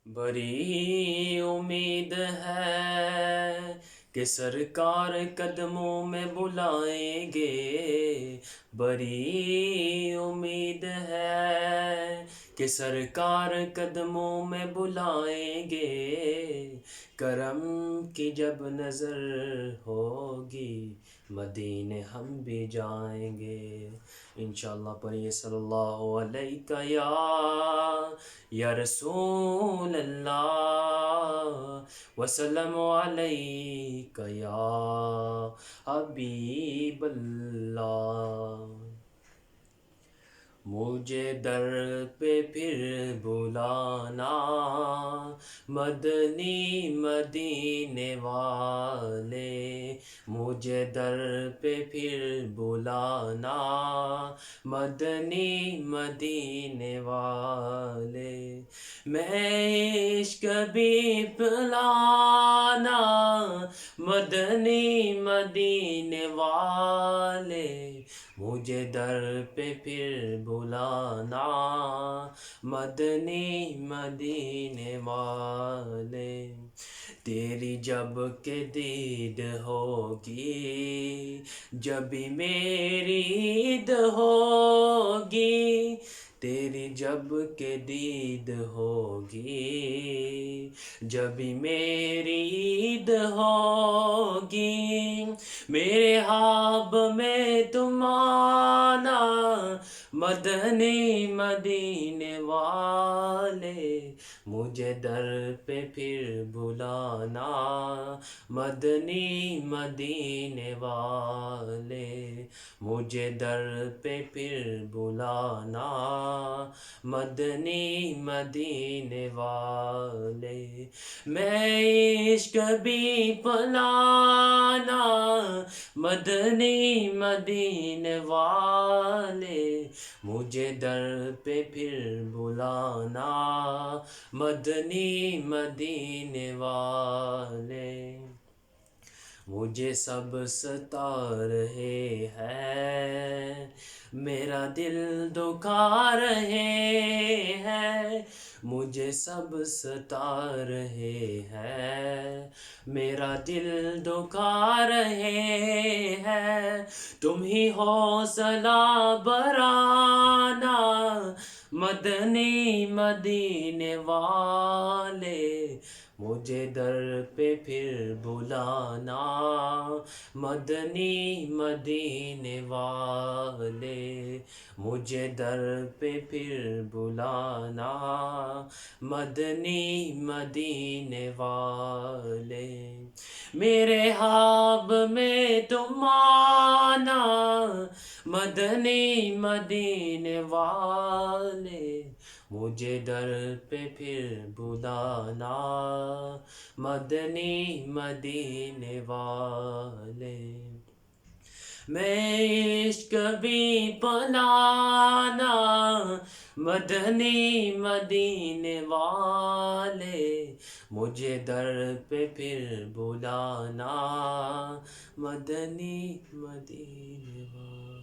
بڑی امید ہے کہ سرکار قدموں میں بلائیں گے، بڑی امید ہے کہ سرکار قدموں میں بلائیں گے، کرم کی جب نظر ہوگی مدینے ہم بھی جائیں گے۔ انشاءاللہ پڑھیے صلی اللہ علیہ یا رسول اللہ، وسلم علیک یا حبیب اللہ۔ مجھے در پہ پھر بلانا مدنی مدینے والے، مجھے در پہ پھر بلانا مدنی مدینے والے، میں عشق بھی پلانا مدنی مدینے والے، مجھے در پہ پھر بلانا مدنی مدینے والے۔ تیری جب کہ دید ہوگی جبھی میری عید ہوگی، تیری جب کہ دید ہوگی جبھی میری عید ہوگی، میرے خواب میں تم آنا مدنی مدینے والے، مجھے در پہ پھر بلانا مدنی مدینے والے، مجھے در پہ پھر بلانا مدنی مدینے والے، میں عشق بھی پلانا مدنی مدینے والے، مجھے در پہ پھر بلانا مدنی مدینے والے۔ مجھے سب ستا رہے ہیں میرا دل دکھا رہے ہیں، مجھے سب ستا رہے ہیں میرا دل دکھا رہے ہیں، تم ہی حوصلہ بڑھانا مدنی مدینے والے، مجھے در پہ پھر بلانا مدنی مدینے والے، مجھے در پہ پھر بلانا مدنی مدینے والے، میرے خواب میں تم آنا مدنی مدینے والے، مجھے در پہ پھر بلانا مدنی مدینے والے، میں عشق بھی پلانا مدنی مدینے والے، مجھے در پہ پھر بلانا مدنی مدینے والے۔